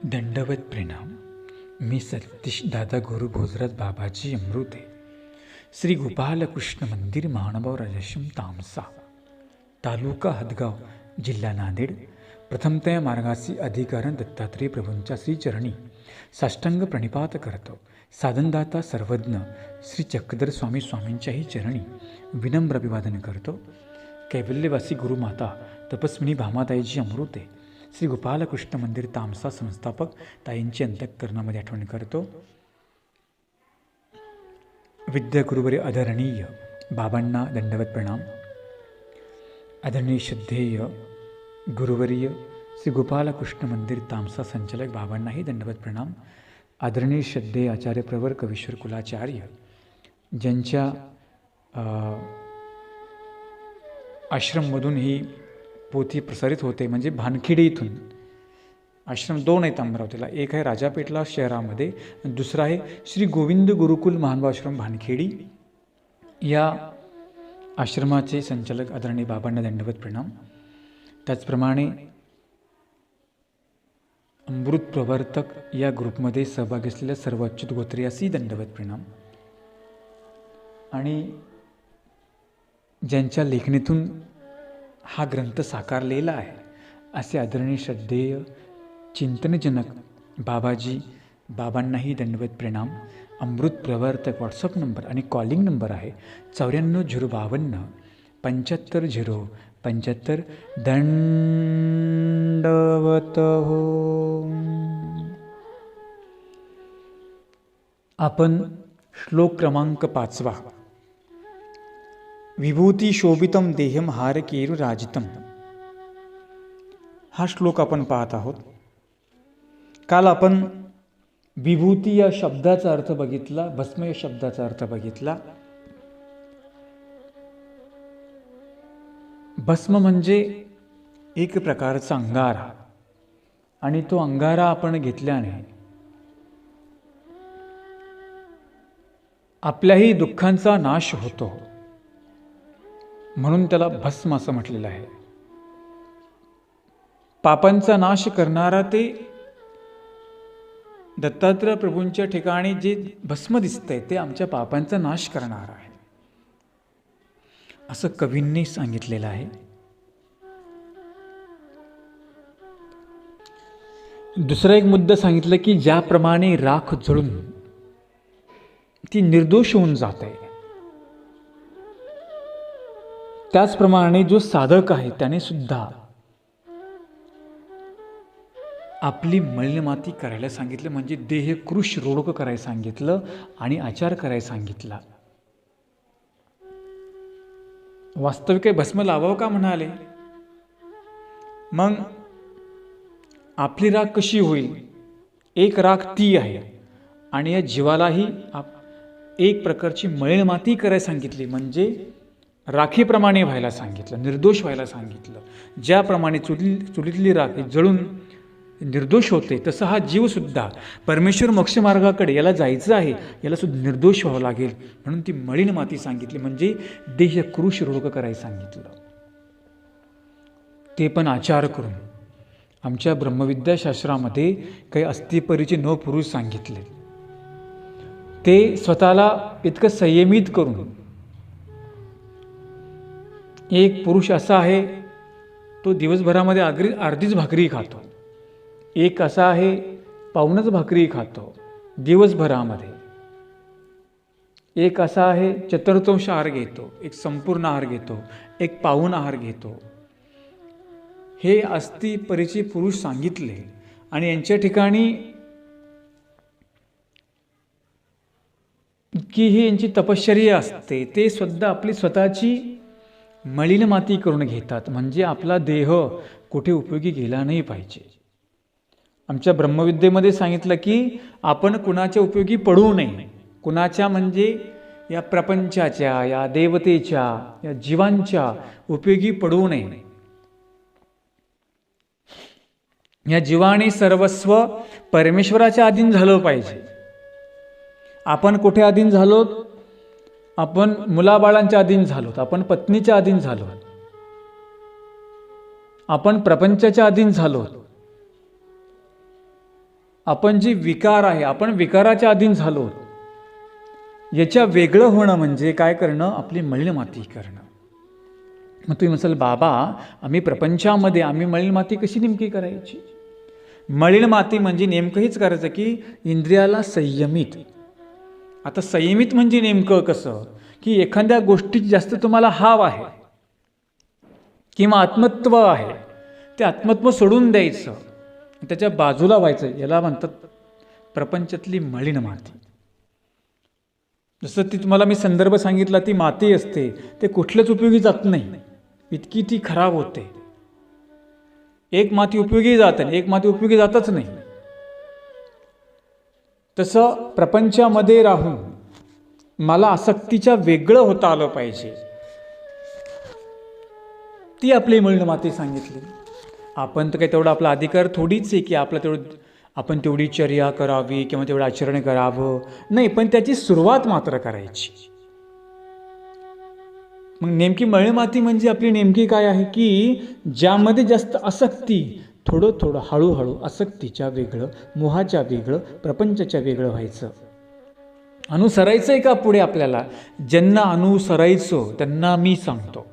दंडवत प्रणाम. मी सतीश दादा गुरु भोजराज बाबाजी अमृते. श्री गोपालकृष्ण मंदिर महानुभाव राजश्रम तामसा, तालुका हदगाव, जिल्हा नांदेड. प्रथमतया मार्गासी अधिकारण दत्तात्रेय प्रभूंच्या श्रीचरणी साष्टांग प्रणिपात करतो. साधनदाता सर्वज्ञ श्री चक्रधर स्वामींच्याही चरणी विनम्र अभिवादन करतो. कैवल्यवासी गुरुमाता तपस्विनी भामाताईजी अमृते श्री गोपालकृष्ण मंदिर तामसा संस्थापक ताईंची अंतःकरणामध्ये आठवण करतो. विद्यागुरुवर्य आदरणीय बाबांना दंडवत प्रणाम. आदरणीय श्रद्धेय गुरुवर्य श्री गोपालकृष्ण मंदिर तामसा संचालक बाबांनाही दंडवत प्रणाम. आदरणीय श्रद्धेय आचार्य प्रवर कवीश्वर कुलाचार्य ज्यांच्या आश्रममधून ही पोथी प्रसारित होते, म्हणजे भानखेडी इथून. आश्रम 2 आहेत अमरावतीला, एक आहे राजापेठला शहरामध्ये, दुसरा आहे श्री गोविंद गुरुकुल महानुभावाश्रम भानखेडी. या आश्रमाचे संचालक आदरणीय बाबांना दंडवत प्रणाम. त्याचप्रमाणे अमृत प्रवर्तक या ग्रुपमध्ये सहभागी असलेल्या सर्व अच्युत गोत्रियासी दंडवत प्रणाम. आणि ज्यांच्या लेखणीतून हा ग्रंथ साकारलेला आहे असे आदरणीय श्रद्धेय चिंतनजनक बाबांनाही दंडवत प्रणाम. अमृत प्रवर्तक व्हॉट्सअप नंबर आणि कॉलिंग नंबर आहे 94 052 75 075. दंडवत हो. आपण श्लोक क्रमांक 5. विभूती शोभितम देहम हार केरु राजितम, हा श्लोक आपण पाहत आहोत. काल आपण विभूती या शब्दाचा अर्थ बघितला, भस्म या शब्दाचा अर्थ बघितला. भस्म म्हणजे एक प्रकारचा अंगारा, आणि तो अंगारा आपण घेतल्याने आपल्याही दुःखांचा नाश होतो, म्हणून त्याला भस्म असं म्हटलेलं आहे. पापांचा नाश करणारा ते दत्तात्रय प्रभूंच्या ठिकाणी जे भस्म दिसतंय ते आमच्या पापांचा नाश करणार आहे, असं कवींनी सांगितलेलं आहे. दुसरा एक मुद्दा सांगितलं की ज्याप्रमाणे राख जळून ती निर्दोष होऊन जाते, त्याचप्रमाणे जो साधक आहे त्याने सुद्धा आपली मलिनमाती करायला सांगितलं, म्हणजे देह कृश रोडक करायला सांगितलं आणि आचार करायला सांगितला. वास्तविक भस्म लावावं का म्हणाले? मग आपली राख कशी होईल? एक राख ती आहे, आणि या जीवालाही एक प्रकारची मलिनमाती करायला सांगितली, म्हणजे राखीप्रमाणे व्हायला सांगितलं, निर्दोष व्हायला सांगितलं. ज्याप्रमाणे चुलीतली राख जळून निर्दोष होते, तसं हा जीवसुद्धा परमेश्वर मोक्ष मार्गाकडे याला जायचं आहे, याला सुद्धा निर्दोष व्हावं लागेल, म्हणून ती मलिन माती सांगितली, म्हणजे देह कृश रोग करायला सांगितलं. ते पण आचार करून. आमच्या ब्रह्मविद्याशास्त्रामध्ये काही अस्थिपरीचे 9 पुरुष सांगितले. ते स्वतःला इतकं संयमित करून. एक पुरुष असा आहे तो दिवसभरामध्ये अर्धीच भाकरी खातो. एक असा आहे पाऊणच भाकरी खातो दिवसभरामध्ये. एक असा आहे चतुर्थांश आहार घेतो, एक संपूर्ण आहार घेतो, एक पाऊण आहार घेतो. हे अस्थिपरीचे पुरुष सांगितले, आणि यांच्या ठिकाणी की ही यांची तपश्चर्या असते. ते सुद्धा आपली स्वतःची मलिन माती करून घेतात, म्हणजे आपला देह कुठे उपयोगी गेला नाही पाहिजे. आमच्या ब्रह्मविद्येमध्ये सांगितलं की आपण कुणाच्या उपयोगी पडू नये. कुणाच्या म्हणजे या प्रपंचाच्या, या देवतेच्या, या जीवांच्या उपयोगी पडू नये. या जीवाने सर्वस्व परमेश्वराच्या अधीन झालं पाहिजे. आपण कुठे अधीन झालो? आपण मुलाबाळांच्या अधीन झालो, आपण पत्नीच्या अधीन झालो, आपण प्रपंचाच्या अधीन झालो. आपण जी विकार आहे, आपण विकाराच्या अधीन झालो. याच्या वेगळं होणं म्हणजे काय करणं? आपली मलिन माती करणं. मग तुम्ही म्हणाल, बाबा आम्ही प्रपंचामध्ये आम्ही मलिन माती कशी नेमकी करायची? मलिन माती म्हणजे नेमकं हेच करायचं की इंद्रियाला संयमित. आता संयमित म्हणजे नेमकं कसं? की एखाद्या गोष्टीची जास्त तुम्हाला हाव आहे किंवा आत्मत्व आहे, ते आत्मत्व सोडून द्यायचं, त्याच्या बाजूला व्हायचं. याला म्हणतात प्रपंचातली मलिन माती. जसं ती तुम्हाला मी संदर्भ सांगितला, ती माती असते, ते कुठल्याच उपयोगी जात नाही, इतकी ती खराब होते. एक माती उपयोगी जाते, एक माती उपयोगी जातच नाही. तसं प्रपंचामध्ये राहून मला आसक्तीच्या वेगळं होता आलं पाहिजे, ती आपली मलिन माती सांगितली. आपण तर काही तेवढा आपला अधिकार थोडीच आहे की आपण तेवढी चर्या करावी किंवा तेवढं आचरण करावं, नाही, पण त्याची सुरुवात मात्र करायची. मग नेमकी मलिन माती म्हणजे आपली नेमकी काय आहे? की ज्यामध्ये जास्त आसक्ती, थोडं थोडं हळूहळू आसक्तीच्या वेगळं, मोहाच्या वेगळं, प्रपंचाच्या वेगळं व्हायचं. अनुसरायचं आहे का पुढे आपल्याला? ज्यांना अनुसरायचं त्यांना मी सांगतो,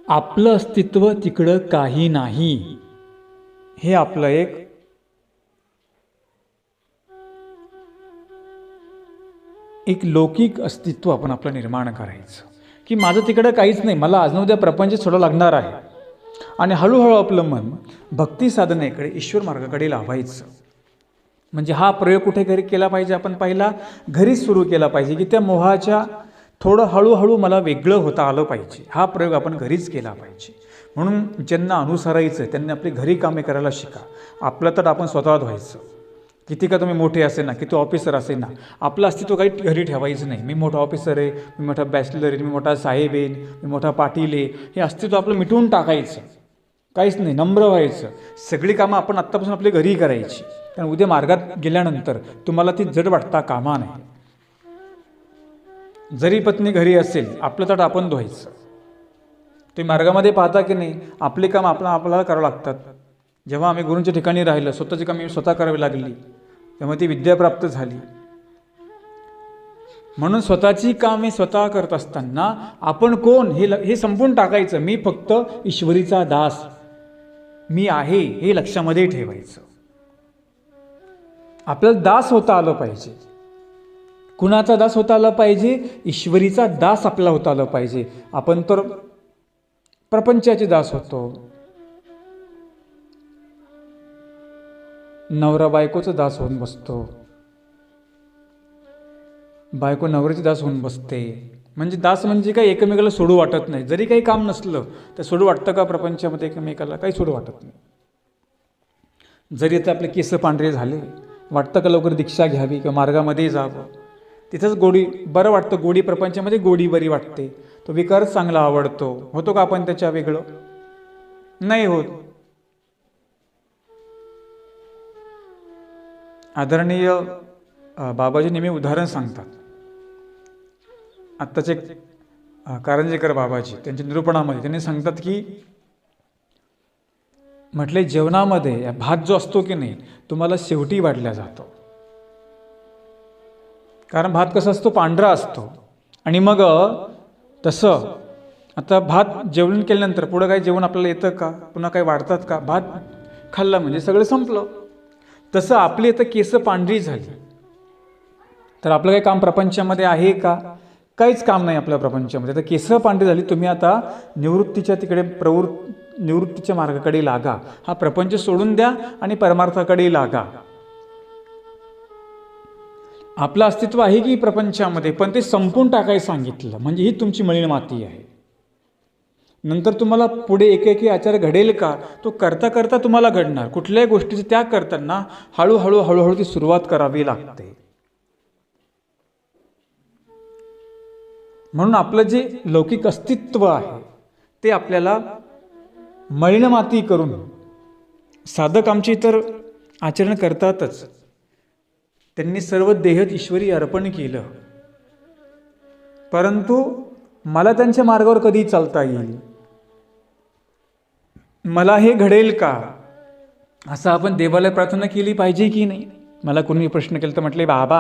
आपलं अस्तित्व तिकडं काही नाही, हे आपलं एक लौकिक अस्तित्व आपण आपलं निर्माण करायचं की माझं तिकडं काहीच नाही, मला आज न उद्या प्रपंच सोडा लागणार आहे. आणि हळूहळू आपलं मन भक्ती साधनेकडे, ईश्वर मार्गाकडे लावायचं. म्हणजे हा प्रयोग कुठे घरी केला पाहिजे? आपण पहिला घरीच सुरू केला पाहिजे की त्या मोहाच्या थोडं हळूहळू मला वेगळं होता आलं पाहिजे. हा प्रयोग आपण घरीच केला पाहिजे. म्हणून ज्यांना अनुसरायचं त्यांनी आपली घरी कामे करायला शिका. आपलं तर आपण स्वतः व्हायचं. किती का तुम्ही मोठे असे ना, किती ऑफिसर असे ना, आपलं अस्तित्व काही घरी ठेवायचं नाही. मी मोठा ऑफिसर आहे, मी मोठा बॅचलर आहे, मी मोठा साहेब आहे, मी मोठा पाटील आहे, हे अस्तित्व आपलं मिटवून टाकायचं. काहीच नाही, नम्र व्हायचं. सगळी कामं आपण आत्तापासून आपली घरी करायची, कारण उद्या मार्गात गेल्यानंतर तुम्हाला ती जड वाटता कामा नाही. जरी पत्नी घरी असेल, आपलं ताट आपण धुवायचं. तुम्ही मार्गामध्ये पाहता की नाही, आपली काम आपल्याला करावं लागतात. जेव्हा आम्ही गुरूंच्या ठिकाणी राहिलं, स्वतःची कामे स्वतः करावी लागली, तेव्हा ती विद्या प्राप्त झाली. म्हणून स्वतःची कामे स्वतः करत असताना आपण कोण हे संपून टाकायचं. मी फक्त ईश्वरीचा दास मी आहे हे लक्षामध्ये ठेवायचं. आपल्याला दास होता आलं पाहिजे. कुणाचा दास होता आला पाहिजे? ईश्वरीचा दास आपल्याला होता आलं पाहिजे. आपण तर प्रपंचाचे दास होतो. नवरा बायकोचा दास होऊन बसतो, बायको नवऱ्याची दास होऊन बसते. म्हणजे दास म्हणजे काय? एकमेकाला सोडू वाटत नाही. जरी काही काम नसलं तर सोडू वाटतं का प्रपंचामध्ये एकमेकाला? काही सोडू वाटत नाही. जरी आता आपले केस पांढरे झाले, वाटतं का लवकर दीक्षा घ्यावी किंवा मार्गामध्ये जावं? तिथंच गोडी बरं वाटतं. गोडी प्रपंचामध्ये गोडी बरी वाटते. तो विकारच चांगला आवडतो. होतो का आपण त्याच्या वेगळं? नाही होत. आदरणीय बाबाजी नेहमी उदाहरण सांगतात. आत्ताचे कारंजेकर बाबाजी त्यांच्या निरूपणामध्ये त्यांनी सांगतात की म्हटले, जेवणामध्ये भात जो असतो की नाही, तुम्हाला शेवटी वाढला जातो. कारण भात कसा असतो? पांढरा असतो. आणि मग तसं आता भात जेवण केल्यानंतर पुढं काही जेवण आपल्याला येतं का? पुन्हा काही वाढतात का? भात खाल्ला म्हणजे सगळं संपलं. तसं आपली आता केस पांढरी झाली तर आपलं काही काम प्रपंचामध्ये आहे का? काहीच काम नाही आपल्या प्रपंचामध्ये. तर केस पांढरी झाली, तुम्ही आता निवृत्तीच्या तिकडे निवृत्तीच्या मार्गाकडे लागा. हा प्रपंच सोडून द्या आणि परमार्थाकडे लागा. आपलं अस्तित्व आहे की प्रपंचामध्ये, पण ते संपून टाकायला सांगितलं. म्हणजे ही तुमची मलिन माती आहे. नंतर तुम्हाला पुढे एक आचार घडेल का? तो करता करता तुम्हाला घडणार. कुठल्याही गोष्टीचा त्याग करताना हळूहळू ती सुरुवात करावी लागते. म्हणून आपलं जे लौकिक अस्तित्व आहे ते आपल्याला मलिन माती करून, साधक आमचे तर आचरण करतातच, त्यांनी सर्व देह ईश्वरी अर्पण केलं, परंतु मला त्यांच्या मार्गावर कधी चालता येईल? मला हे घडेल का? असं आपण देवाला प्रार्थना केली पाहिजे की नाही? मला कोणी प्रश्न केला तर म्हटले, बाबा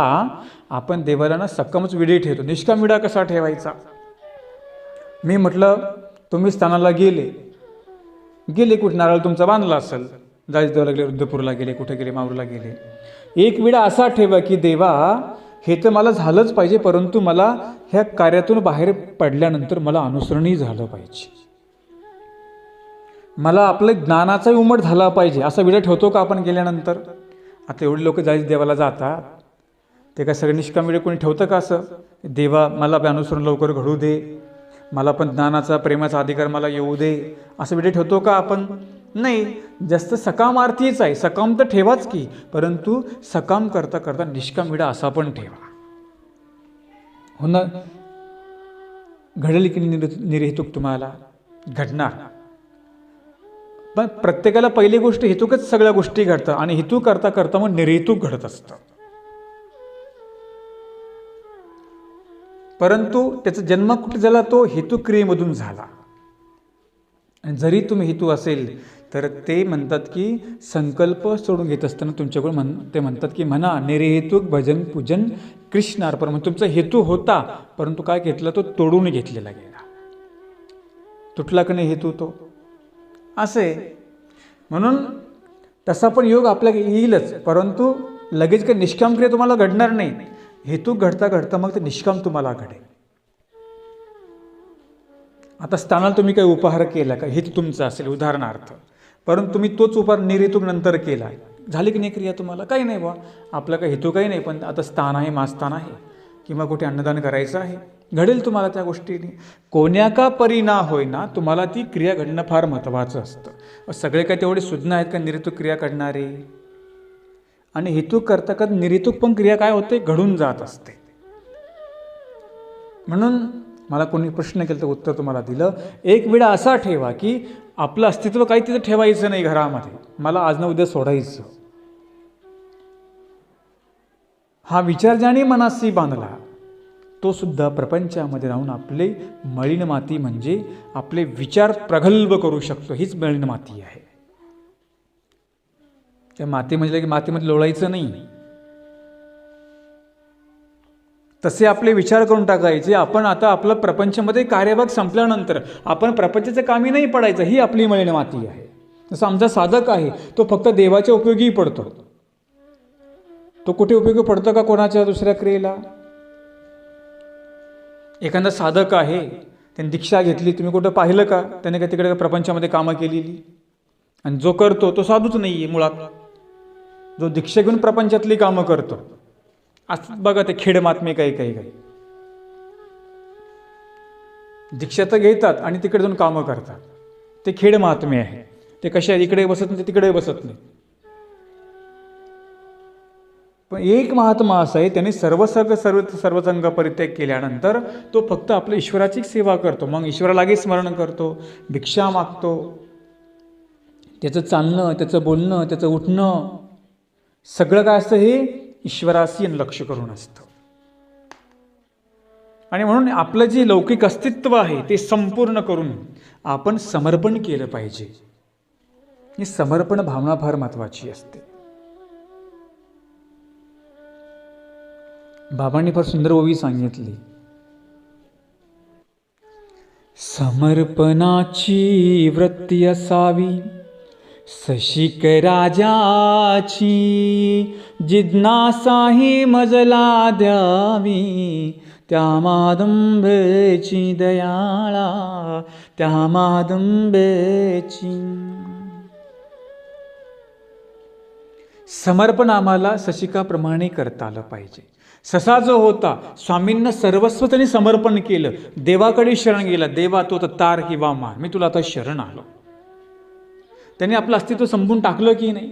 आपण देवाला ना सक्कमच विडे ठेवतो, निष्काम विडा कसा ठेवायचा? मी म्हटलं तुम्ही स्थानाला गेले कुठे, नारळ तुमचा बांधला असेल, देवाला गेले, रुद्रपूरला गेले, कुठे गेले, माऊरला गेले, एक विडा असा ठेवा की देवा हे तर मला झालंच पाहिजे, परंतु मला ह्या कार्यातून बाहेर पडल्यानंतर मला अनुसरणही झालं पाहिजे, मला आपलं ज्ञानाचाही उमट झाला पाहिजे, असा विडा ठेवतो का आपण गेल्यानंतर? आता एवढे लोक देवाला जातात, ते काय सगळे निष्काम विडे कोणी ठेवतं का असं? देवा मला अनुसरण लवकर घडू दे, मला पण ज्ञानाचा प्रेमाचा अधिकार मला येऊ दे, असं विडे ठेवतो का आपण? नाही. जास्त सकामार्थीच आहे, सकाम तर ठेवाच की, परंतु सकाम करता करता निष्काम विडा असा पण ठेवा. हो ना, घडेल की निर्हेतुक तुम्हाला घडणार. पण प्रत्येकाला पहिली गोष्ट हेतुकच सगळ्या गोष्टी घडतात, आणि हेतू करता करता मग निर्हेतुक घडत असतं. परंतु त्याचा जन्म कुठे झाला? तो हेतू क्रियेमधून झाला. आणि जरी तुम्ही हेतू असेल तर ते म्हणतात की संकल्प सोडून घेत असताना तुमच्याकडून ते म्हणतात की म्हणा निर्हेतुक भजन पूजन कृष्णार्पण. म्हणजे तुमचा हेतू होता, परंतु काय घेतला? तो तोडून घेतलेला गेला, तुटला की नाही हेतू तो, असे. म्हणून तसा पण योग आपल्याला येईलच, परंतु लगेच काही निष्काम क्रिया तुम्हाला घडणार नाही. हेतू घडता घडता मग ते निष्काम तुम्हाला घडेल. आता स्थानाला तुम्ही काही उपहार केला का, हेतू तुमचा असेल उदाहरणार्थ, परंतु तुम्ही तोच उपहार निर्हेतुक नंतर केला, झाली की नाही क्रिया? तुम्हाला काही नाही बा, आपला काही हेतू काही नाही, पण आता स्थान आहे, महास्थान आहे, किंवा कुठे अन्नदान करायचं आहे, घडेल तुम्हाला त्या गोष्टीने. कोण्या का परिणा होईना तुम्हाला ती क्रिया घडणं फार महत्त्वाचं असतं. सगळे काय तेवढे सुज्ञ आहेत का निर्हेतुक क्रिया करणारे? आणि हेतू करता करता निर्हेतुक पण क्रिया काय होते? घडून जात असते. म्हणून मला कोणी प्रश्न केला तर उत्तर तुम्हाला दिलं. एक वेळा असा ठेवा की आपलं अस्तित्व काही तिथं ठेवायचं नाही घरामध्ये, मला आज ना उद्या सोडायचं. हा विचार ज्याने मनाशी बांधला तो सुद्धा प्रपंचामध्ये राहून आपले मलिन माती म्हणजे आपले विचार प्रगल्भ करू शकतो. हीच मलिन माती आहे. त्या माती म्हणजे की मातीमध्ये लोळायचं नाही, तसे आपले विचार करून टाकायचे. आपण आता आपलं प्रपंचामध्ये कार्यभाग संपल्यानंतर आपण प्रपंचाच्या कामी नाही पडायचं, ही आपली मलिन माती आहे. जसं आमचा साधक आहे तो फक्त देवाच्या उपयोगी पडतो. तो कुठे उपयोगी पडतो का? कोणाच्या दुसऱ्या क्रियेला. एखादा साधक आहे, त्याने दीक्षा घेतली, तुम्ही कुठं पाहिलं का त्याने का तिकडे प्रपंचामध्ये कामं केलेली? आणि जो करतो तो साधूच नाही आहे मुळात, जो दीक्षा घेऊन प्रपंचातली कामं करतो. असं बघा ते खेड महात्मे काही दीक्षा तर घेतात आणि तिकडे जाऊन कामं करतात, ते खेड महात्मे आहे. ते कशा इकडे बसत नाही, तिकडे बसत नाही. पण एक महात्मा असा आहे, त्याने सर्वसंग परित्याग केल्यानंतर तो फक्त आपल्या ईश्वराची सेवा करतो. मग ईश्वरालाही स्मरण करतो, भिक्षा मागतो. त्याचं चालणं, त्याचं बोलणं, त्याचं उठणं सगळं काय असतं? हे ईश्वराशी लक्ष करून असतं. आणि म्हणून आपलं जे लौकिक अस्तित्व आहे ते संपूर्ण करून आपण समर्पण केलं पाहिजे. ही समर्पण भावना फार महत्वाची असते. बाबांनी फार सुंदर ओवी सांगितली. समर्पणाची वृत्ती असावी सशिक राजाची, जिज्ञासाही मजला द्यावी त्या मादंबेची दयाळा, त्या मादंबेची. समर्पण आम्हाला सशिकाप्रमाणे करता आलं पाहिजे. ससा जो होता स्वामींना सर्वस्व त्यांनी समर्पण केलं, देवाकडे शरण गेला. देवा तो तार किंवा मार, मी तुला आता शरण आलो. त्यांनी आपलं अस्तित्व संपून टाकलं की नाही?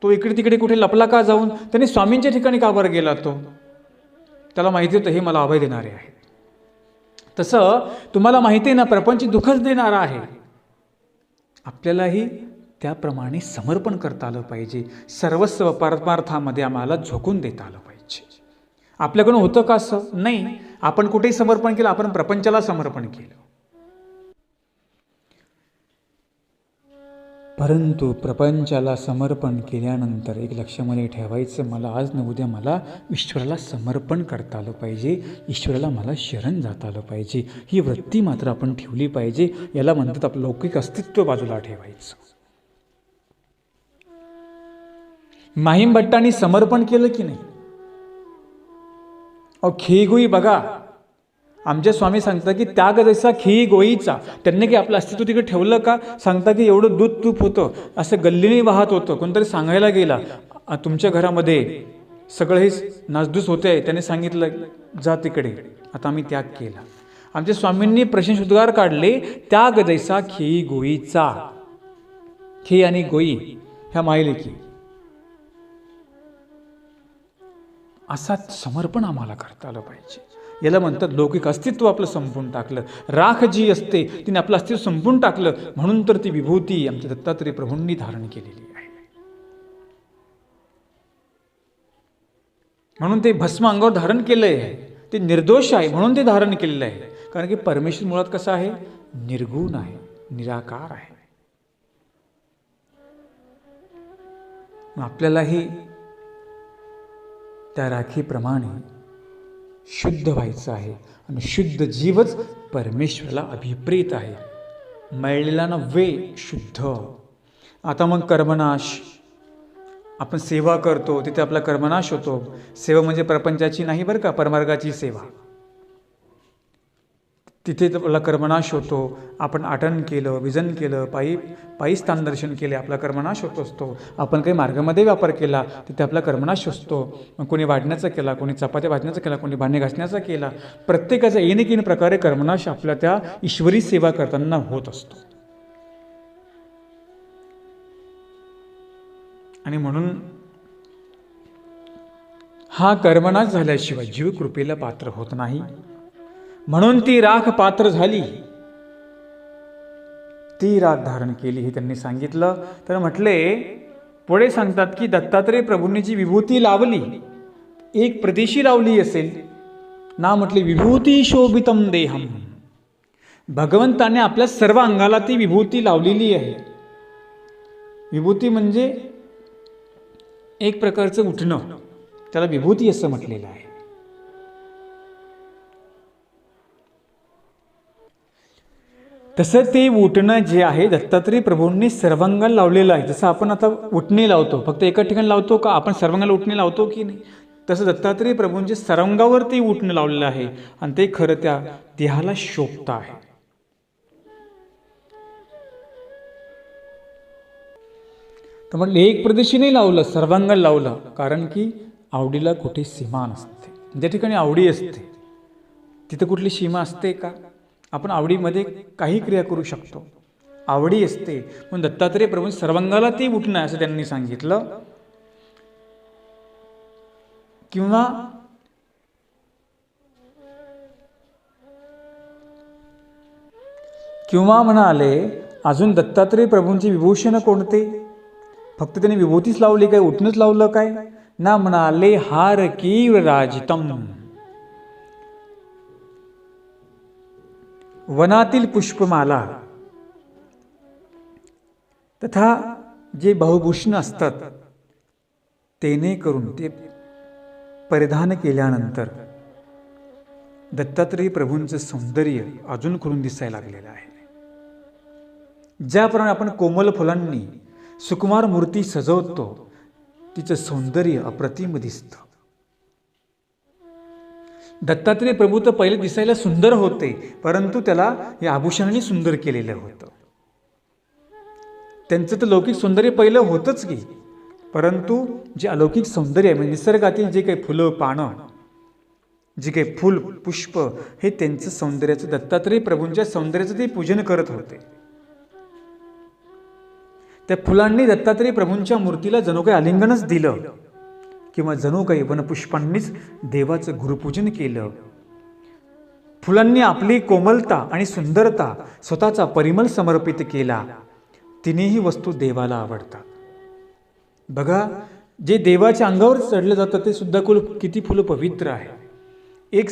तो इकडे तिकडे कुठे लपला का जाऊन? त्यांनी स्वामींच्या ठिकाणी का बरं गेला? तो त्याला माहिती होतं हे मला अभय देणारे आहे. तसं तुम्हाला माहिती आहे ना, प्रपंच दुःखच देणारा आहे. आपल्यालाही त्याप्रमाणे समर्पण करता आलं पाहिजे. सर्वस्व परमार्थामध्ये आम्हाला झोकून देता आलं पाहिजे. आपल्याकडून होतं का असं? नाही. आपण कुठेही समर्पण केलं, आपण प्रपंचाला समर्पण केलं. परंतु प्रपंचाला समर्पण केल्यानंतर एक लक्षामध्ये ठेवायचं, मला आज न उद्या मला ईश्वराला समर्पण करता आलं पाहिजे, ईश्वराला मला शरण जाता आलं पाहिजे, ही वृत्ती मात्र आपण ठेवली पाहिजे. याला म्हणतात आपलं लौकिक अस्तित्व बाजूला ठेवायचं. माहीम भट्टांनी समर्पण केलं की नाही? खेगोई बघा, आमचे स्वामी सांगतात की त्याग जैसा खेई गोईचा. त्यांनी की आपलं अस्तित्व तिकडे ठेवलं का? सांगता की एवढं दूध तूप होतं, असं गल्लीने वाहत होतं. कोणतरी सांगायला गेला, तुमच्या घरामध्ये सगळं हे नासधूस होते, त्याने सांगितलं जा तिकडे. आता आम्ही त्याग केला. आमच्या स्वामींनी प्रशंसोद्गार काढले, त्याग जैसा खेई गोईचा. खे आणि गोई ह्या मायलेकी. असा समर्पण आम्हाला करता आलं पाहिजे. याला म्हणतात लौकिक अस्तित्व आपलं संपून टाकलं. राख जी असते तिने आपलं अस्तित्व संपून टाकलं. म्हणून तर ती विभूती आमच्या दत्तात्रय प्रभूंनी धारण केलेली आहे. म्हणून ते भस्म अंगावर धारण केलं आहे. ते निर्दोष आहे म्हणून ते धारण केलेलं आहे. कारण की परमेश्वर मुळात कसा आहे? निर्गुण आहे, निराकार आहे. आपल्यालाही त्या राखीप्रमाणे शुद्ध व्हायचं आहे. आणि शुद्ध जीवच परमेश्वराला अभिप्रेत आहे. मळलेला नव्हे, शुद्ध. आता मग कर्मनाश, आपण सेवा करतो तिथे आपला कर्मनाश होतो. सेवा म्हणजे प्रपंचाची नाही बरं का, परमार्गाची सेवा. तिथे आपला कर्मनाश होतो. आपण आटन केलं, विजन केलं, पायी स्थान दर्शन केले, आपला कर्मनाश होत असतो. आपण काही मार्गामध्ये व्यापार केला तिथे आपला कर्मनाश असतो. मग कोणी वाढण्याचा केला, कोणी चपात्या भाजण्याचा केला, कोणी भांडे घासण्याचा केला. प्रत्येकाचा येणे प्रकारे कर्मनाश आपल्या त्या ईश्वरी सेवा करताना होत असतो. आणि म्हणून हा कर्मनाश झाल्याशिवाय जीव कृपेला पात्र होत नाही. म्हणून ती राख पात्र झाली, ती राख धारण केली हे त्यांनी सांगितलं. तर म्हटले, पुढे सांगतात की दत्तात्रय प्रभूंनी जी विभूती लावली, एक प्रदेशी लावली असेल ना, म्हटले विभूती शोभितम देहम. भगवंताने आपल्या सर्व अंगाला ती विभूती लावलेली आहे. विभूती म्हणजे एक प्रकारचं उठणं, त्याला विभूती असं म्हटलेलं आहे. तसं ते उठणं जे आहे दत्तात्रय प्रभूंनी सर्वांगाला लावलेलं आहे. जसं आपण आता उठणे लावतो, फक्त एका ठिकाणी लावतो का? आपण सर्वांगाला उठणे लावतो की नाही? तसं दत्तात्रय प्रभूंचे सर्वांगावर ते उठणं लावलेलं आहे. आणि ते खरं त्या देहाला शोभत आहे. तर म्हटलं एक प्रदेशी नाही लावलं, सर्वांगाला लावलं. कारण की आवडीला कुठे सीमा नसते. ज्या ठिकाणी आवडी असते तिथं कुठली सीमा असते का? आपण आवडीमध्ये काही क्रिया करू शकतो. आवडी असते म्हणून दत्तात्रय प्रभू सर्वांगाला ते उठणं असं त्यांनी सांगितलं. किंवा म्हणाले, अजून दत्तात्रय प्रभूंची विभूषण कोणते? फक्त त्यांनी विभूतीच लावली काय, उठणंच लावलं काय? ना, म्हणाले हार कीव राजितम. वनातील पुष्पमाला तथा जे बहुभूषण असतात तेने करून ते परिधान केल्यानंतर दत्तात्रय प्रभूंचं सौंदर्य अजून खुलून दिसायला लागलेलं आहे. ज्याप्रमाणे आपण कोमल फुलांनी सुकुमार मूर्ती सजवतो, तिचं सौंदर्य अप्रतिम दिसतं. दत्तात्रय प्रभू तर पहिले दिसायला सुंदर होते, परंतु त्याला या आभूषणाने सुंदर केलेलं होतं. त्यांचं तर लौकिक सौंदर्य पहिलं होतंच की, परंतु जे अलौकिक सौंदर्य आहे म्हणजे निसर्गातील जे काही फुलं पानं, जे काही फुल पुष्प, हे त्यांचं सौंदर्याचं, दत्तात्रय प्रभूंच्या सौंदर्याचं ते पूजन करत होते. त्या फुलांनी दत्तात्रय प्रभूंच्या मूर्तीला जणू काही आलिंगनच दिलं, किंवा जणू काही वनपुष्पांनीच देवाचं गुरुपूजन केलं. फुलांनी आपली कोमलता आणि सुंदरता, स्वतःचा परिमल समर्पित केला. तिन्ही वस्तू देवाला आवडतात. बघा, जे देवाच्या अंगावर चढलं जातं ते सुद्धा किती फुलं पवित्र आहे. एक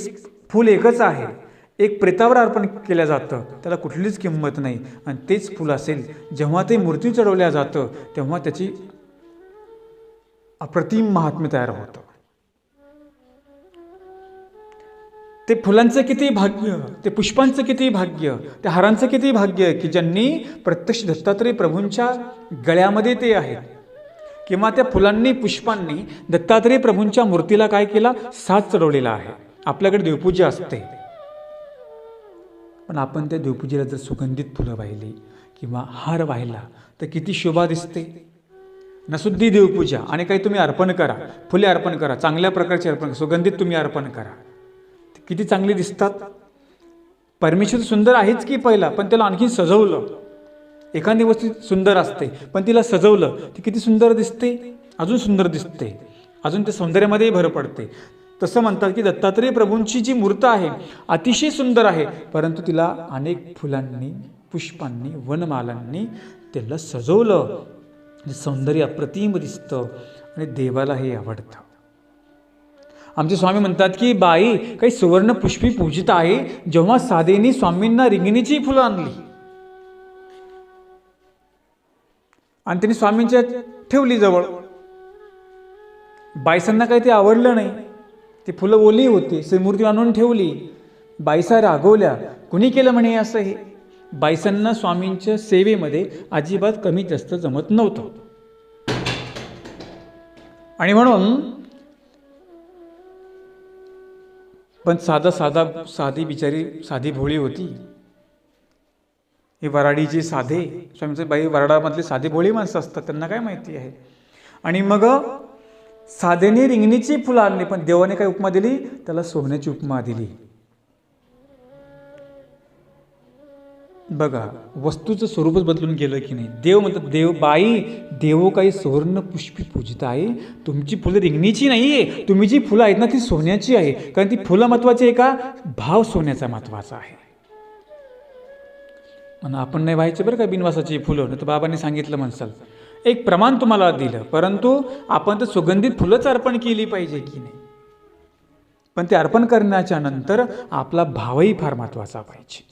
फूल एकच आहे, एक प्रेतावर अर्पण केलं जातं, त्याला कुठलीच किंमत नाही. आणि तेच फुल असेल जेव्हा ते मूर्ती चढवल्या जातं तेव्हा त्याची अप्रतिम महात्म्य तयार होतं. ते फुलांचं किती भाग्य, ते पुष्पांचं किती भाग्य, त्या हारांचं किती भाग्य की ज्यांनी प्रत्यक्ष दत्तात्रय प्रभूंच्या गळ्यामध्ये ते आहेत, किंवा त्या फुलांनी पुष्पांनी दत्तात्रय प्रभूंच्या मूर्तीला काय केला, साज चढवलेला आहे. आपल्याकडे देवपूजा असते, पण आपण त्या देवपूजेला जर सुगंधित फुलं वाहिली किंवा हार वाहिला तर किती शोभा दिसते. नसुद्धी देवपूजा आणि काही तुम्ही अर्पण करा, फुले अर्पण करा, चांगल्या प्रकारचे अर्पण, सुगंधित तुम्ही अर्पण करा, किती चांगली दिसतात. परमेश्वर सुंदर आहेच की पहिला, पण त्याला आणखी सजवलं. एखादी वस्तू सुंदर असते पण तिला सजवलं, ती किती सुंदर दिसते, अजून सुंदर दिसते, अजून ते सौंदर्यामध्येही भर पडते. तसं म्हणतात की दत्तात्रय प्रभूंची जी मूर्त आहे अतिशय सुंदर आहे, परंतु तिला अनेक फुलांनी, पुष्पांनी, वनमालांनी त्याला सजवलं. सौंदर्य अप्रतिम दिसतं आणि देवाला हे आवडतं. आमचे स्वामी म्हणतात की बाई काही सुवर्ण पुष्पी पूजित आहे. जेव्हा साधेनी स्वामींना रिंगणीची फुलं आणली आणि त्यांनी स्वामींच्या ठेवली जवळ, बायसांना काही ते आवडलं नाही. ती फुलं ओली होती, मूर्ती आणून ठेवली. बायसा रागवल्या, कुणी केलं म्हणे असं. हे बायसांना स्वामींच्या सेवेमध्ये अजिबात कमी जास्त जमत नव्हतं. आणि म्हणून पण साधी बिचारी साधी भोळी होती. हे वराडीचे साधे स्वामींचे बाई वराडामधले साधे भोळी माणसं असतात, त्यांना काय माहिती आहे. आणि मग साधेने रिंगणीची फुलं आणली, पण देवाने काय उपमा दिली, त्याला सोन्याची उपमा दिली. बघा वस्तूचं स्वरूपच बदलून गेलं की नाही. देव म्हणतात, देव काही सुवर्ण पुष्पी पूजित आहे, तुमची फुलं रिंगणीची नाही आहे, तुम्ही जी फुलं आहेत ना ती सोन्याची आहे. कारण ती फुलं महत्वाची आहे का, भाव सोन्याचा महत्वाचा आहे. आणि आपण नाही व्हायचं बरं का बिनवासाची फुलं, तर बाबांनी सांगितलं म्हणसाल एक प्रमाण तुम्हाला दिलं, परंतु आपण तर सुगंधित फुलंच अर्पण केली पाहिजे की नाही. पण ते अर्पण करण्याच्या नंतर आपला भावही फार महत्वाचा पाहिजे.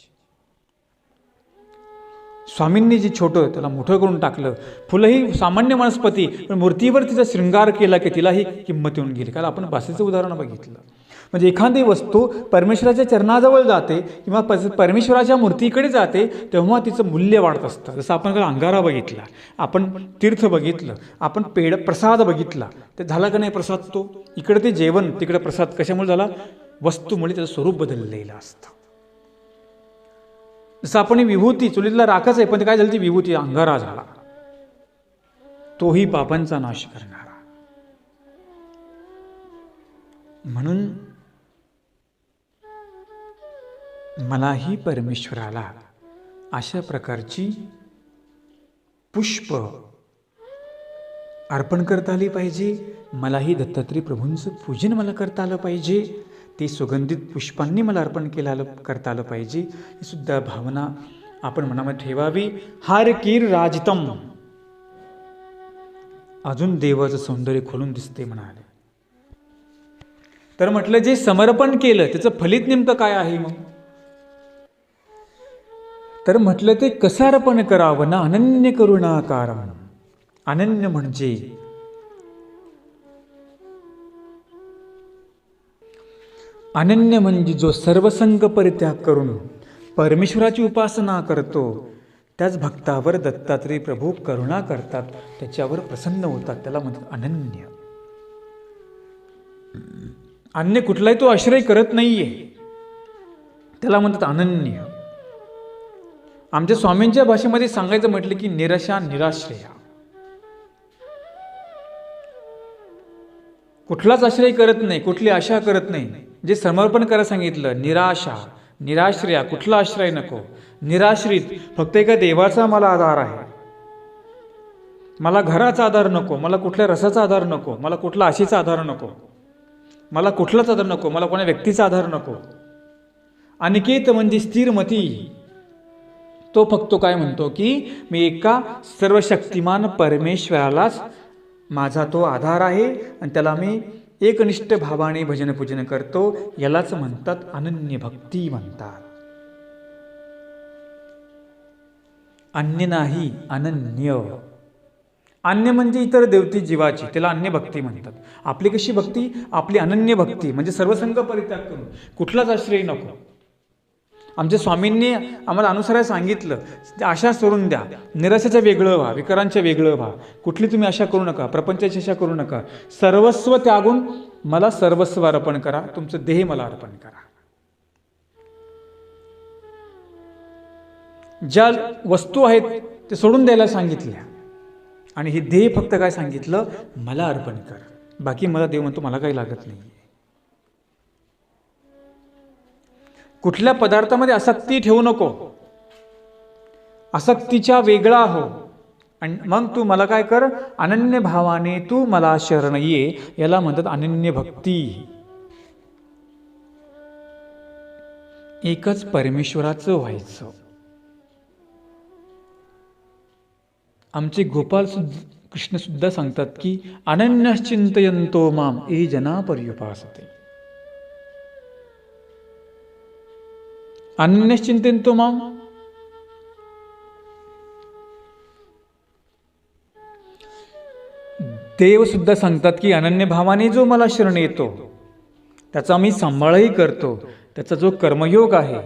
स्वामींनी जे छोटं त्याला मोठं करून टाकलं. फुलं ही सामान्य वनस्पती, पण मूर्तीवर तिचा शृंगार केला की तिलाही किंमत येऊन गेली. कारण आपण बासेचं उदाहरण बघितलं. म्हणजे एखादी वस्तू परमेश्वराच्या चरणाजवळ जाते किंवा परमेश्वराच्या मूर्तीकडे जाते तेव्हा तिचं मूल्य वाढत असतं. जसं आपण अंगारा बघितला, आपण तीर्थ बघितलं, आपण प्रसाद बघितला, ते झाला का नाही प्रसाद, तो इकडे ते जेवण तिकडे प्रसाद, कशामुळे झाला, वस्तूमुळे त्याचं स्वरूप बदललेलं असतं. जसं आपण विभूती, चुलीतला राखच आहे पण ते काय झालं, ती विभूती अंगारा झाला, तोही पापांचा नाश करणारा. म्हणून मलाही परमेश्वराला अशा प्रकारची पुष्प अर्पण करता आली पाहिजे. मलाही दत्तात्रय प्रभूंचं पूजन मला करता आलं पाहिजे. ते सुगंधित पुष्पांनी मला अर्पण करता आलं पाहिजे. ही सुद्धा भावना आपण मनामध्ये ठेवावी. हार कीर राजितम, अजून देवाचं सौंदर्य खोलून दिसते म्हणाले. तर म्हटलं जे समर्पण केलं त्याचं फलित नेमकं काय आहे मग, तर म्हटलं ते कसं अर्पण करावं ना. अनन्य करुणाकारम, अनन्य म्हणजे जो सर्वसंग परित्याग करून परमेश्वराची उपासना करतो त्याच भक्तावर दत्तात्रय प्रभू करुणा करतात, त्याच्यावर प्रसन्न होतात. त्याला म्हणतात अनन्य. अन्य कुठलाही तो आश्रय करत नाहीये, त्याला म्हणतात अनन्य. आमच्या स्वामींच्या भाषेमध्ये सांगायचं म्हटलं की निराशा निराश्रया, कुठलाच आश्रय करत नाही, कुठली आशा करत नाही. जे समर्पण करायला सांगितलं, निराशा निराश्रया, कुठला आश्रय नको. निराश्रित, फक्त एका देवाचा मला आधार आहे, मला घराचा आधार नको, मला कुठल्या रसाचा आधार नको, मला कुठला आशेचा आधार नको, मला कुठलाच आधार नको, मला कोणा व्यक्तीचा आधार नको. अनिकेत म्हणजे स्थिरमती, तो फक्त काय म्हणतो की मी एका सर्वशक्तिमान परमेश्वरालाच माझा तो आधार आहे आणि त्याला मी एकनिष्ठ भावाने भजन पूजन करतो, यालाच म्हणतात अनन्य भक्ती म्हणतात. अन्य नाही, अनन्य. अन्य म्हणजे इतर देवती जीवाची, त्याला अन्य भक्ती म्हणतात. आपली कशी भक्ती? आपली अनन्य भक्ती म्हणजे सर्वसंग परित्याग करून, कुठलाच आश्रय नको. आमच्या स्वामींनी आम्हाला अनुसरायला सांगितलं, आशा सोडून द्या, निराशेचं वेगळं व्हा, विकारांच्या वेगळं व्हा, कुठली तुम्ही आशा करू नका, प्रपंचाची आशा करू नका, सर्वस्व त्यागून मला सर्वस्व अर्पण करा, तुमचं देह मला अर्पण करा. ज्या वस्तू आहेत ते सोडून द्यायला सांगितल्या आणि हे देह फक्त काय सांगितलं, मला अर्पण कर. बाकी मला देव म्हणतो मला काही लागत नाही. कुठल्या पदार्थामध्ये आसक्ती ठेवू नको, आसक्तीच्या वेगळा हो आणि मग तू मला काय कर, अनन्य भावाने तू मला शरण ये, याला म्हणतात अनन्य भक्ती. एकच परमेश्वराचं व्हायचं. आमचे गोपाल कृष्ण सुद्धा सांगतात की अनन्यश्चिंतयन्तो माम ये जना पर्युपासते. अनन्यश्चिंतयन्तो माम, देव सुद्धा सांगतात की अनन्य भावाने जो मला शरण येतो त्याचा मी सांभाळही करतो, त्याचा जो कर्मयोग आहे,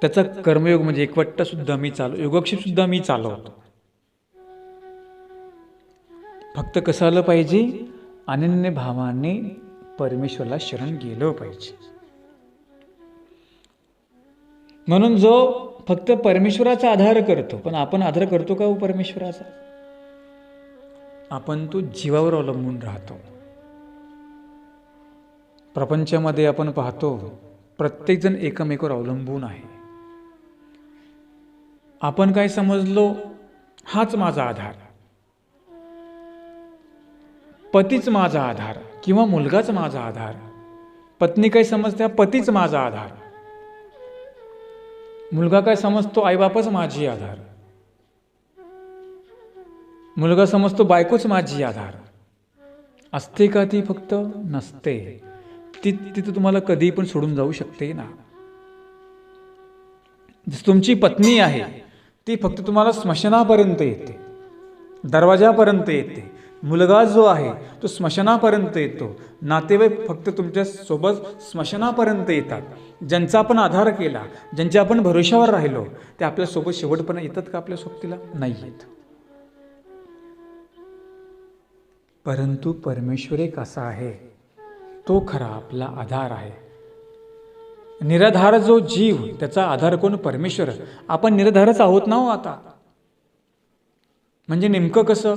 त्याचा कर्मयोग म्हणजे एकवट्टा सुद्धा मी योगक्षेप सुद्धा मी चालवतो. फक्त कसं आलं पाहिजे, अनन्य भावाने परमेश्वराला शरण गेलं पाहिजे. म्हणून जो फक्त परमेश्वराचा आधार करतो, पण आपण आधार करतो का हो परमेश्वराचा? आपण तो जीवावर अवलंबून राहतो. प्रपंचामध्ये आपण पाहतो प्रत्येकजण एकमेकावर अवलंबून आहे. आपण काय समजलो, हाच माझा आधार, पतीच माझा आधार किंवा मुलगाच माझा आधार. पत्नी काय समजते, पतीच माझा आधार. मुलगा काय समजतो, आईबापच माझी आधार. मुलगा समजतो बायकोच माझी आधार. असते का ती? फक्त नसते. ती तिथं तुम्हाला कधी पण सोडून जाऊ शकते ना. तुमची पत्नी आहे ती फक्त तुम्हाला स्मशानापर्यंत येते, दरवाजापर्यंत येते. मुलगा जो आहे तो स्मशानापर्यंत येतो. नातेवाईक फक्त तुमच्या सोबत स्मशानापर्यंत येतात. ज्यांचा आपण आधार केला, ज्यांच्या आपण भरोशावर राहिलो, ते आपल्यासोबत शेवटपर्यंत येतात का आपल्या सोबतीला? नाही येत. परंतु परमेश्वर एक असा आहे, तो खरा आपला आधार आहे. निराधार जो जीव, त्याचा आधार कोण? परमेश्वर. आपण निराधारच आहोत ना हो आता. म्हणजे नेमकं कसं?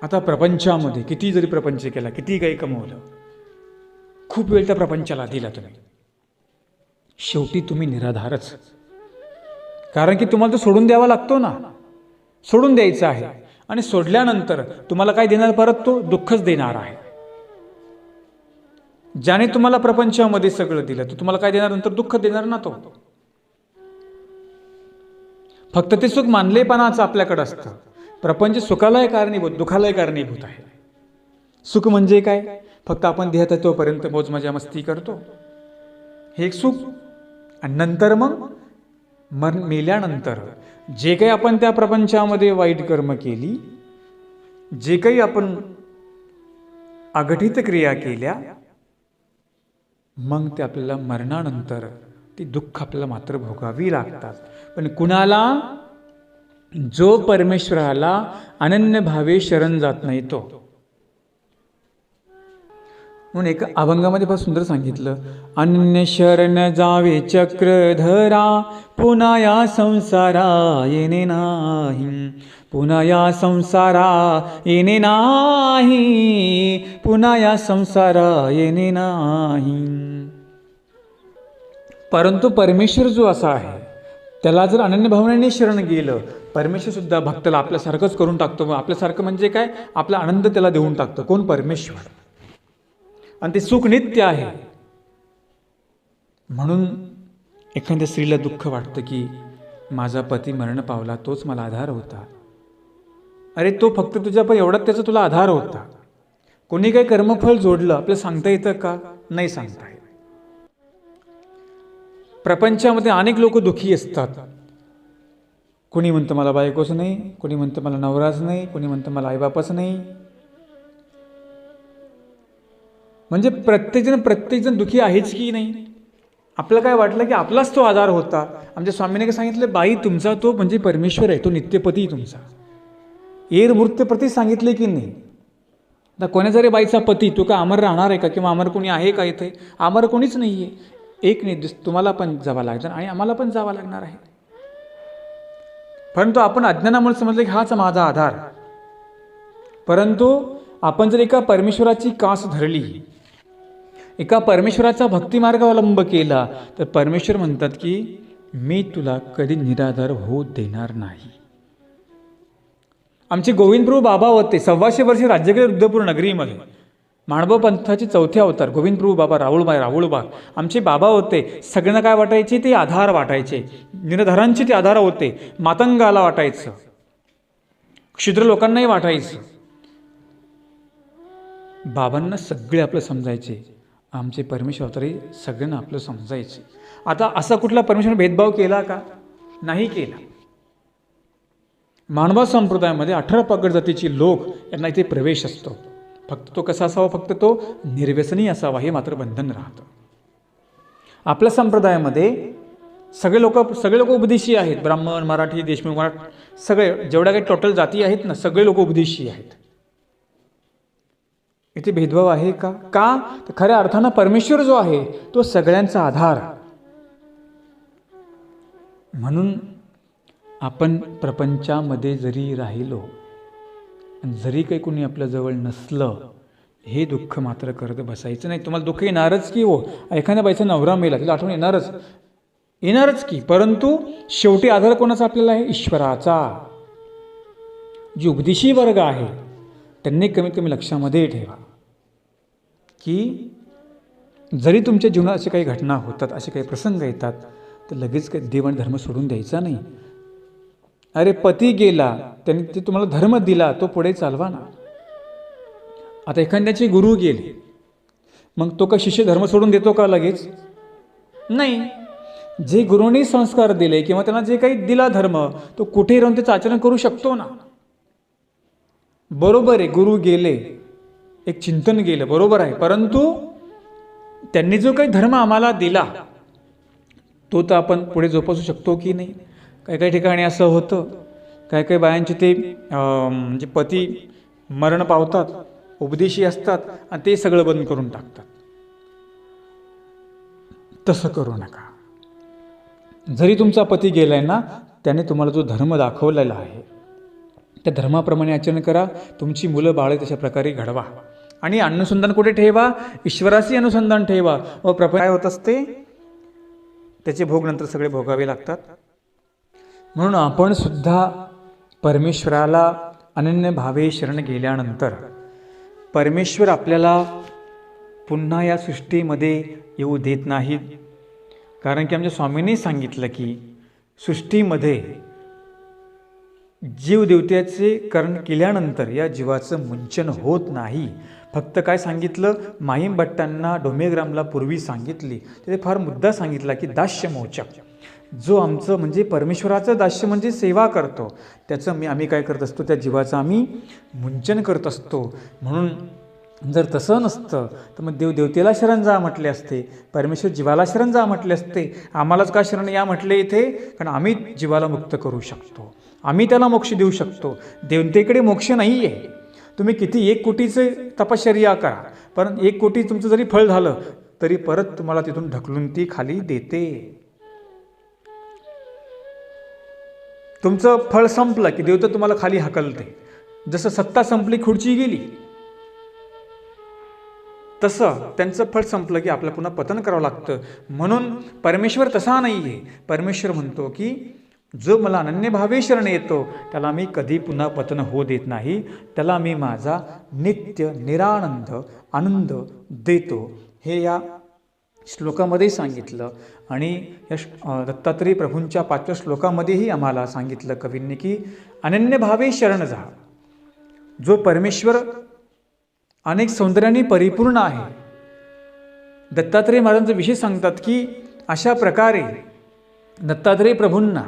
आता प्रपंचामध्ये किती जरी प्रपंच केला, किती काही कमवलं, खूप वेळ त्या प्रपंचाला दिला तुम्ही, शेवटी तुम्ही निराधारच. कारण की तुम्हाला तो सोडून द्यावा लागतो ना. सोडून द्यायचं आहे आणि सोडल्यानंतर तुम्हाला काय देणार? परत तो दुःखच देणार आहे. ज्याने तुम्हाला प्रपंचामध्ये सगळं दिलं तो तुम्हाला काय देणार? नंतर दुःख देणार ना तो. फक्त ते सुख मानलेपणाचं आपल्याकडे असतं. प्रपंच सुखालाही कारणीभूत, दुःखालाही कारणीभूत आहे. सुख म्हणजे काय? फक्त आपण देहात आहे तोपर्यंत मौज मजा मस्ती करतो, हे एक सुख. आणि नंतर मग मेल्यानंतर जे काही आपण त्या प्रपंचामध्ये वाईट कर्म केली, जे काही आपण अघटित क्रिया केल्या, मग ते आपल्याला मरणानंतर ती दुःख आपल्याला मात्र भोगावी लागतात. पण कुणाला? जो परमेश्वराला अनन्य भावे शरण जात नाही तो. म्हणून एका अभंगामध्ये फार सुंदर सांगितलं, अनन्य शरण जावे चक्रधरा, पुन्हा या संसारा येणे नाही. पुन्हा या संसारा येणे नाही. पुन्हा या संसारा येणे नाही. परंतु परमेश्वर जो असा आहे, त्याला जर अनन्य भावनेने शरण गेलं, परमेश्वर सुद्धा भक्ताला आपल्यासारखंच करून टाकतो. आपल्यासारखं म्हणजे काय? आपला आनंद त्याला देऊन टाकतो. कोण? परमेश्वर. आणि ते सुख नित्य आहे. म्हणून एखाद्या स्त्रीला दुःख वाटतं की माझा पती मरण पावला, तोच मला आधार होता. अरे तो फक्त तुझ्या पण एवढाच त्याचा तुला आधार होता. कोणी काही कर्मफळ जोडलं आपल्याला सांगता येतं का? नाही सांगता येत. प्रपंचामध्ये अनेक लोक दुःखी असतात. कोणी म्हणतं मला बायकोच नाही, कोणी म्हणतं मला नवराच नाही, कोणी म्हणतं मला आईबापच नाही. म्हणजे प्रत्येकजण दुःखी आहेच की नाही. आपल्याला काय वाटलं की आपलाच तो आधार होता. आमच्या स्वामीने काय सांगितलं, बाई तुमचा तो म्हणजे परमेश्वर आहे, तो नित्यपती तुमचा. येर मूर्त प्रती सांगितले की नाही. आता कोण्या जरी बाईचा पती तो का अमर राहणार आहे का? किंवा अमर कोणी आहे का इथे? अमर कोणीच नाही आहे. एक निर्दिष्ट तुम्हाला पण जावं लागणार आणि आम्हाला पण जावं लागणार आहे. परंतु आपण अज्ञानामुळे समजलं की हाच माझा आधार. परंतु आपण जर एका परमेश्वराची कास धरली, एका परमेश्वराचा भक्तिमार्ग अवलंब केला, तर परमेश्वर म्हणतात की मी तुला कधी निराधार होऊ देणार नाही. आमचे गोविंदप्रभू बाबा होते, 125 वर्षे राज्य केले रुद्रपूर नगरीमध्ये. माणबा पंथाचे चौथे अवतार गोविंदप्रभू बाबा राहुळबा आमचे बाबा होते. सगळ्यांना काय वाटायचे? ते आधार वाटायचे. निराधारांचे ते आधार होते. मातंगाला वाटायचं, क्षुद्र लोकांनाही वाटायचं. बाबांना सगळे आपलं समजायचे. आमचे परमेश्वर अवतारी सगळ्यांना आपलं समजायचे. आता असा कुठला परमेश्वर भेदभाव केला का? नाही केला. मानवा संप्रदायामध्ये 18 पगड जातीचे लोक यांना इथे प्रवेश असतो. फक्त तो कसा असावा? फक्त तो निर्व्यसनी असावा, हे मात्र बंधन राहतं. आपल्या संप्रदायामध्ये सगळे लोक उपदेशी आहेत. ब्राह्मण, मराठी, देशमुख, सगळे जेवढ्या काही टोटल जाती आहेत ना, सगळे लोक उपदेशी आहेत. इथे भेदभाव आहे का? का तर खऱ्या अर्थानं परमेश्वर जो आहे तो सगळ्यांचा आधार. म्हणून आपण प्रपंचामध्ये जरी राहिलो, जरी काही कोणी आपल्या जवळ नसलं, हे दुःख मात्र करत बसायचं नाही. तुम्हाला दुःख येणारच की हो. एखाद्या बाईचा नवरा मेला, तिला आठवण येणारच की. परंतु शेवटी आधार कोणाचा आपल्याला आहे? ईश्वराचा. जी उपदेशी वर्ग आहे त्यांनी कमीत कमी लक्षामध्ये ठेवा की जरी तुमच्या जीवनात अशा काही घटना होतात, असे काही प्रसंग येतात, तर लगेच काही देव आणि धर्म सोडून द्यायचा नाही. अरे पती गेला, त्यांनी ते तुम्हाला धर्म दिला, तो पुढे चालवा ना. आता एखाद्याचे गुरु गेले, मग तो का शिष्य धर्म सोडून देतो का लगेच? नाही. जे गुरुंनी संस्कार दिले किंवा त्यांना जे काही दिला धर्म, तो कुठे राहून त्याचं आचरण करू शकतो ना. बरोबर आहे, गुरु गेले, एक चिंतन गेलं, बरोबर आहे. परंतु त्यांनी जो काही धर्म आम्हाला दिला तो तर आपण पुढे जोपासू शकतो की नाही? काही ठिकाणी असं होतं, काही बायांचे ते म्हणजे पती मरण पावतात, उपदेशी असतात आणि ते सगळं बंद करून टाकतात. तसं करू नका. जरी तुमचा पती गेलाय ना, त्याने तुम्हाला जो धर्म दाखवलेला आहे त्या धर्माप्रमाणे आचरण करा. तुमची मुलं बाळे तशा प्रकारे घडवा आणि अनुसंधान कुठे ठेवा? ईश्वराशी अनुसंधान ठेवा. व काय होत असते? त्याचे भोग नंतर सगळे भोगावे लागतात. म्हणून आपण सुद्धा परमेश्वराला अनन्य भावे शरण गेल्यानंतर परमेश्वर आपल्याला पुन्हा या सृष्टीमध्ये येऊ देत नाहीत. कारण की आमच्या स्वामींनी सांगितलं की सृष्टीमध्ये जीवदेवत्याचे करण केल्यानंतर या जीवाचं मुंचन होत नाही. फक्त काय सांगितलं? माहीम भट्टांना डोमेग्रामला पूर्वी सांगितली, तिथे फार मुद्दा सांगितला की दास्य मोचक, जो आमचं म्हणजे परमेश्वराचं दास्य म्हणजे सेवा करतो, त्याचं आम्ही काय करत असतो? त्या जीवाचं आम्ही मुंचन करत असतो. म्हणून जर तसं नसतं तर मग देवदेवतेला शरण जा म्हटले असते, परमेश्वर जीवाला शरण जा म्हटले असते. आम्हालाच का शरण या म्हटले इथे? कारण आम्ही जीवाला मुक्त करू शकतो, आम्ही त्याला मोक्ष देऊ शकतो. देवतेकडे मोक्ष नाही आहे. तुम्ही किती 1 कोटीचे तपश्चर्या करा, पण 1 कोटी तुमचं जरी फळ झालं तरी परत तुम्हाला तिथून ढकलून ती खाली देते. तुमचं फळ संपलं की देवता तुम्हाला खाली हकलते. जसं सत्ता संपली, खुर्ची गेली, तसं त्यांचं फळ संपलं की आपल्याला पुन्हा पतन करावं लागतं. म्हणून परमेश्वर तसा नाही आहे. परमेश्वर म्हणतो की जो मला अनन्यभावे शरण येतो त्याला मी कधी पुन्हा पतन होऊ देत नाही, त्याला मी माझा नित्य निरानंद आनंद देतो. हे या श्लोकामध्ये सांगितलं. आणि या दत्तात्रय प्रभूंच्या 5व्या श्लोकामध्येही आम्हाला सांगितलं कवींनी की अनन्यभावे शरण जा. जो परमेश्वर अनेक सौंदर्याने परिपूर्ण आहे. दत्तात्रेय महाराजांचा विषय सांगतात की अशा प्रकारे दत्तात्रेय प्रभूंना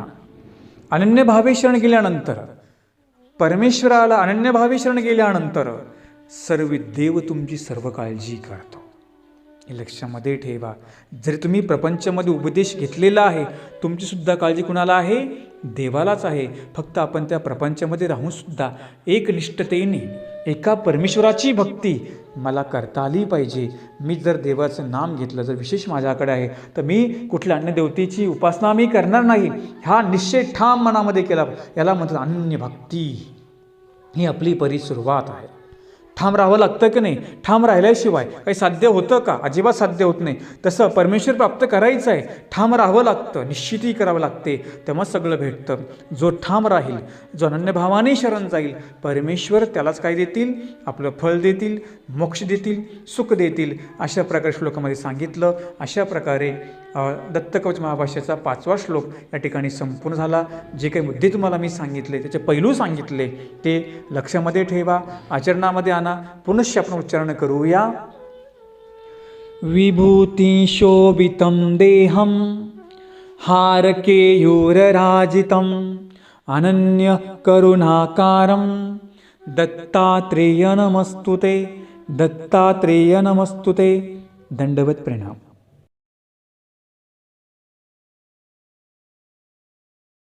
अनन्यभावे शरण गेल्यानंतर, परमेश्वराला अनन्यभावे शरण गेल्यानंतर सर्व देव तुमची सर्व काळजी करतो. हे लक्षामध्ये ठेवा. जरी तुम्ही प्रपंचामध्ये उपदेश घेतलेला आहे, तुमची सुद्धा काळजी कुणाला आहे? देवालाच आहे. फक्त आपण त्या प्रपंचामध्ये राहून सुद्धा एकनिष्ठतेने एका परमेश्वराची भक्ती मला करता आली पाहिजे. मी जर देवाचं नाम घेतलं, जर विशेष माझ्याकडे आहे, तर मी कुठल्या अन्य देवतेची उपासना मी करणार नाही, हा निश्चय ठाम मनामध्ये केला. याला म्हणतात अनन्य भक्ती. ही आपली सुरुवात आहे. ठाम राहावं लागतं की नाही? ठाम राहिल्याशिवाय काही साध्य होतं का? अजिबात साध्य होत नाही. तसं परमेश्वर प्राप्त करायचं आहे, ठाम राहावं लागतं, निश्चिती करावं लागते, तेव्हा सगळं भेटतं. जो ठाम राहील, जो अनन्यभावाने शरण जाईल, परमेश्वर त्यालाच काय देतील? आपलं फळ देतील, मोक्ष देतील, सुख देतील. अशा प्रकारे श्लोकामध्ये सांगितलं. अशा प्रकारे दत्तकवच महाभाष्याचा 5वा श्लोक या ठिकाणी संपूर्ण झाला. जे काही मुद्दे तुम्हाला मी सांगितले, त्याचे पैलू सांगितले, ते लक्षामध्ये ठेवा, आचरणामध्ये आणा. पुनश्च आपण उच्चारण करूया. विभूती शोभितं देहं हारकेयूरराजितं अनन्य करुणाकारं दत्तात्रेय नमस्तुते. दत्तात्रेय नमस्तुते. दंडवत प्रणाम.